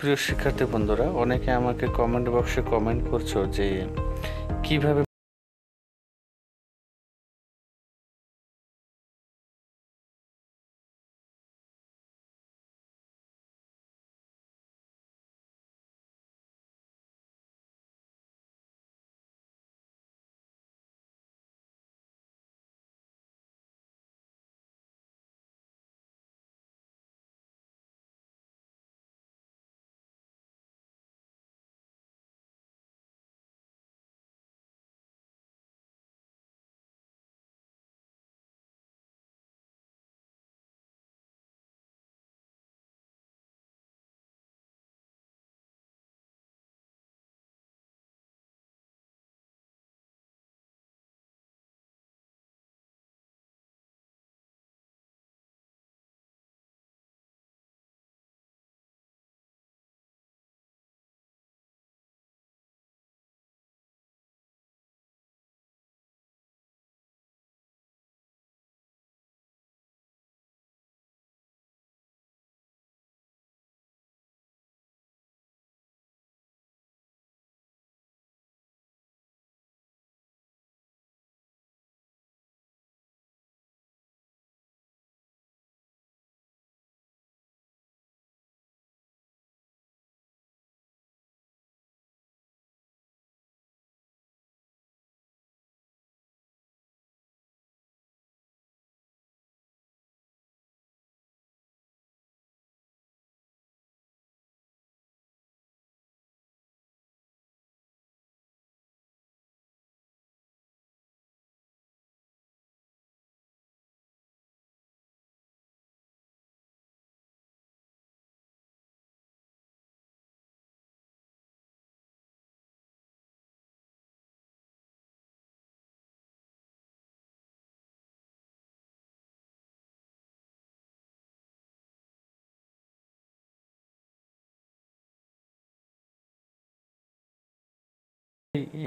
প্রিয় শিক্ষার্থী বন্ধুরা, অনেকে আমাকে কমেন্ট বক্সে কমেন্ট করছো যে কিভাবে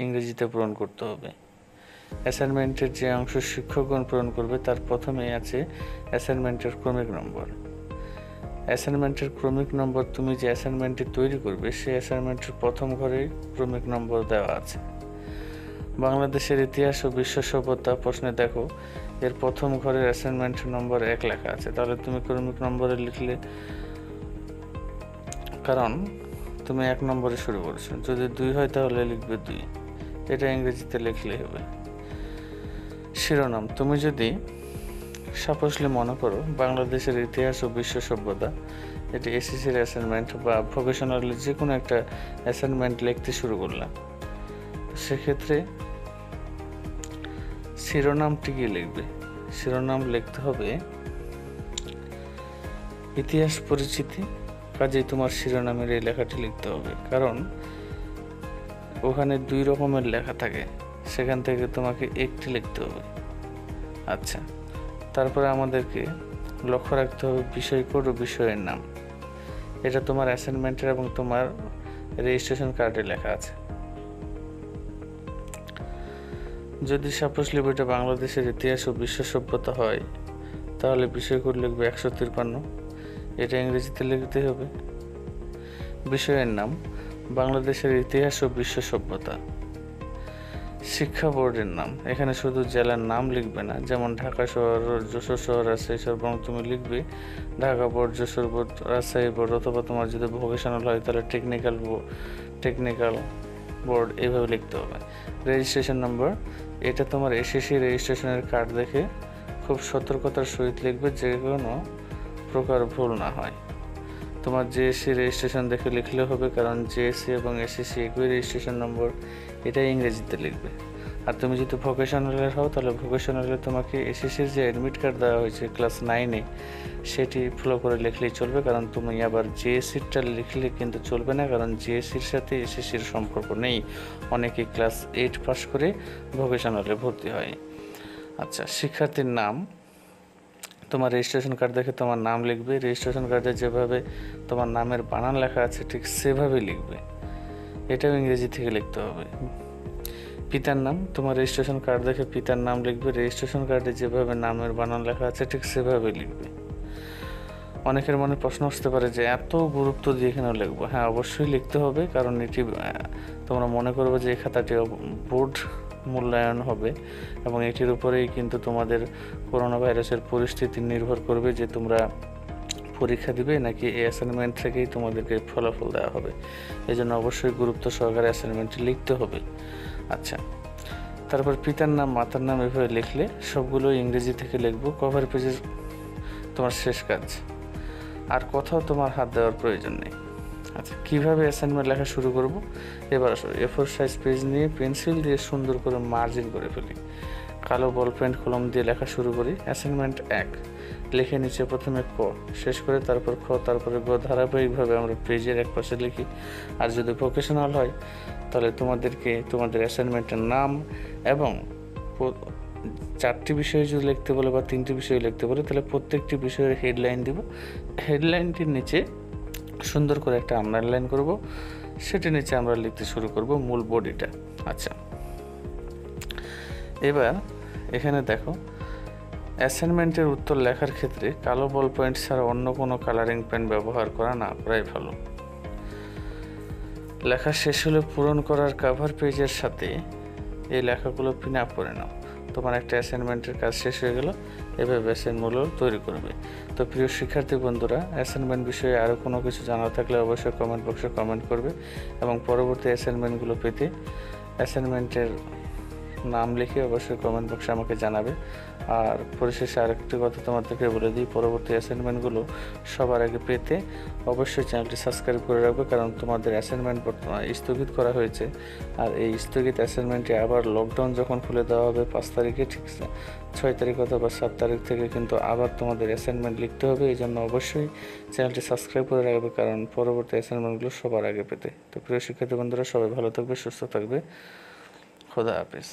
ইংরেজিতে পূরণ করতে হবে। অ্যাসাইনমেন্টের যে অংশ শিক্ষকগণ পূরণ করবে তার প্রথমেই আছে অ্যাসাইনমেন্টের ক্রমিক নম্বর। অ্যাসাইনমেন্টের ক্রমিক নম্বর তুমি যে অ্যাসাইনমেন্টটি তৈরি করবে সেই অ্যাসাইনমেন্টের প্রথম ঘরে ক্রমিক নম্বর দেওয়া আছে। বাংলাদেশের ইতিহাস ও বিশ্ব সভ্যতা প্রশ্নে দেখো, এর প্রথম ঘরের অ্যাসাইনমেন্ট নম্বর 1 লেখা আছে, তাহলে তুমি ক্রমিক নম্বরে লিখলে, কারণ তুমি 1 নম্বরে শুরু করেছো। যদি 2 হয় তাহলে লিখবে 2, এটা ইংরেজিতে লিখলেই হবে। শিরোনাম, তুমি যদি সাপোজলি মনে করো বাংলাদেশের ইতিহাস ও বিশ্ব সভ্যতা, এটি এসএসসির অ্যাসাইনমেন্ট বা ভোকেশনালি যে কোনো একটা অ্যাসাইনমেন্ট লিখতে শুরু করলাম, সেক্ষেত্রে শিরোনামটি কি লিখবে? শিরোনাম লিখতে হবে ইতিহাস পরিচিতি। কাজেই তোমার শিরোনামের এই লেখাটি লিখতে হবে, কারণ ওখানে 2 রকমের লেখা থাকে, সেখান থেকে তোমাকে একটি লিখতে হবে। আচ্ছা, তারপরে আমাদেরকে লক্ষ্য রাখতে হবে বিষয় কোড ও বিষয়ের নাম। এটা তোমার অ্যাসাইনমেন্টের এবং তোমার রেজিস্ট্রেশন কার্ডে লেখা আছে। যদি সাপোজলি বইটা বাংলাদেশের ইতিহাস ও বিশ্ব সভ্যতা হয়, তাহলে বিষয় কোড লিখবে 153, এটা ইংরেজিতে লিখতে হবে। বিষয়ের নাম বাংলাদেশের ইতিহাস ও বিশ্ব সভ্যতা। শিক্ষা বোর্ডের নাম, এখানে শুধু জেলার নাম লিখবে না, যেমন ঢাকা শহর, যশোর শহর আছে এসব, বরং তুমি লিখবে Dhaka board, Jessore board, Rajshahi board, অথবা তোমার যদি ভোকেশনাল হয় তাহলে টেকনিক্যাল বোর্ড, এইভাবে লিখতে হবে। রেজিস্ট্রেশন নম্বর, এটা তোমার এসএসসি রেজিস্ট্রেশনের কার্ড দেখে খুব সতর্কতার সহিত লিখবে, যে কোনো প্রকার ভুল না হয়। তোমার জিএসসি রেজিস্ট্রেশন দেখে লিখলে হবে, কারণ জিএসসি এবং এসএসসি একই রেজিস্ট্রেশন নম্বর, এটাই ইংরেজিতে লিখবে। আর তুমি যদি ভোকেশনালের হও, তাহলে ভোকেশনালে তোমাকে এসএসসির যে অ্যাডমিট কার্ড দেওয়া হয়েছে ক্লাস 9-এ, সেটি ফলো করে লিখলেই চলবে। কারণ তুমি আবার জিএসসিটা লিখলে কিন্তু চলবে না, কারণ জিএসসির সাথে এসএসসির সম্পর্ক নেই। অনেকে ক্লাস 8 পাস করে ভোকেশনালে ভর্তি হয়। আচ্ছা, শিক্ষার্থীর নাম, তোমার রেজিস্ট্রেশন কার্ড দেখে তোমার নাম লিখবে। রেজিস্ট্রেশন কার্ডে যেভাবে তোমার নামের বানান লেখা আছে ঠিক সেভাবে লিখবে, এটাও ইংরেজি থেকে লিখতে হবে। পিতার নাম, তোমার রেজিস্ট্রেশন কার্ড দেখে পিতার নাম লিখবে। রেজিস্ট্রেশন কার্ডে যেভাবে নামের বানান লেখা আছে ঠিক সেভাবে লিখবে। অনেকের মনে প্রশ্ন আসতে পারে যে এত গুরুত্ব দিয়ে কেন লিখবো? হ্যাঁ, অবশ্যই লিখতে হবে, কারণ এটি তোমরা মনে করবে যে এই খাতাটি বোর্ড মূল্যায়ন হবে এবং এটির উপরেই কিন্তু তোমাদের করোনা ভাইরাসের পরিস্থিতি নির্ভর করবে যে তোমরা পরীক্ষা দিবে নাকি এই অ্যাসাইনমেন্ট থেকেই তোমাদেরকে ফলাফল দেওয়া হবে। এই জন্য অবশ্যই গুরুত্ব সহকারে অ্যাসাইনমেন্টটি লিখতে হবে। আচ্ছা, তারপর পিতার নাম মাতার নাম এভাবে লিখলে সবগুলো ইংরেজি থেকে লিখবো। কভার পেজের তোমার শেষ কাজ, আর কোথাও তোমার হাত দেওয়ার প্রয়োজন নেই। আচ্ছা, কীভাবে অ্যাসাইনমেন্ট লেখা শুরু করব? এবার আসো, A4 সাইজ পেজ নিয়ে পেন্সিল দিয়ে সুন্দর করে মার্জিন করে ফেলি। কালো বল পেন কলম দিয়ে লেখা শুরু করি। অ্যাসাইনমেন্ট 1 লিখে নিচে প্রথমে ক শেষ করে তারপর খ তারপরে গ, ধারাবাহিকভাবে আমরা পেজের এক পাশে লিখি। আর যদি ভোকেশনাল হয় তাহলে তোমাদেরকে তোমাদের অ্যাসাইনমেন্টের নাম এবং 4টি বিষয় যদি লিখতে বলে বা 3টি বিষয় লিখতে বলে তাহলে প্রত্যেকটি বিষয়ের হেডলাইন দিব। হেডলাইনটির নিচে সুন্দর করে একটা আন্ডারলাইন করব, সেটির নিচে আমরা লিখতে শুরু করব মূল বডিটা। আচ্ছা, এবার এখানে দেখো, অ্যাসাইনমেন্টের উত্তর লেখার ক্ষেত্রে কালো বল পয়েন্ট ছাড়া অন্য কোনো কালারিং পেন ব্যবহার করা না করাই ভালো। লেখা শেষ হলে পূরণ করার কভার পেজের সাথে এই লেখাগুলো পিন আপ করে নাও। তোমার একটা অ্যাসাইনমেন্টের কাজ শেষ হয়ে গেল। এভাবে অ্যাসাইনমেন্টগুলো তৈরি করবে। তো প্রিয় শিক্ষার্থী বন্ধুরা, অ্যাসাইনমেন্ট বিষয়ে আরও কোনো কিছু জানার থাকলে অবশ্যই কমেন্ট বক্সে কমেন্ট করবে এবং পরবর্তী অ্যাসাইনমেন্টগুলো পেতে অ্যাসাইনমেন্টের নাম লিখে অবশ্যই কমেন্ট বক্সে আমাকে জানাবে। আর পরিশেষে আরেকটি কথা তোমাদেরকে বলে দিই, পরবর্তী অ্যাসাইনমেন্টগুলো সবার আগে পেতে অবশ্যই চ্যানেলটি সাবস্ক্রাইব করে রাখবে, কারণ তোমাদের অ্যাসাইনমেন্ট স্থগিত করা হয়েছে। আর এই স্থগিত অ্যাসাইনমেন্টে আবার লকডাউন যখন খুলে দেওয়া হবে 5 তারিখে, ঠিক 6 তারিখ অথবা 7 তারিখ থেকে কিন্তু আবার তোমাদের অ্যাসাইনমেন্ট লিখতে হবে। এই জন্য অবশ্যই চ্যানেলটি সাবস্ক্রাইব করে রাখবে, কারণ পরবর্তী অ্যাসাইনমেন্টগুলো সবার আগে পেতে। তো প্রিয় শিক্ষার্থী বন্ধুরা, সবাই ভালো থাকবে, সুস্থ থাকবে। খোদা হাফেজ।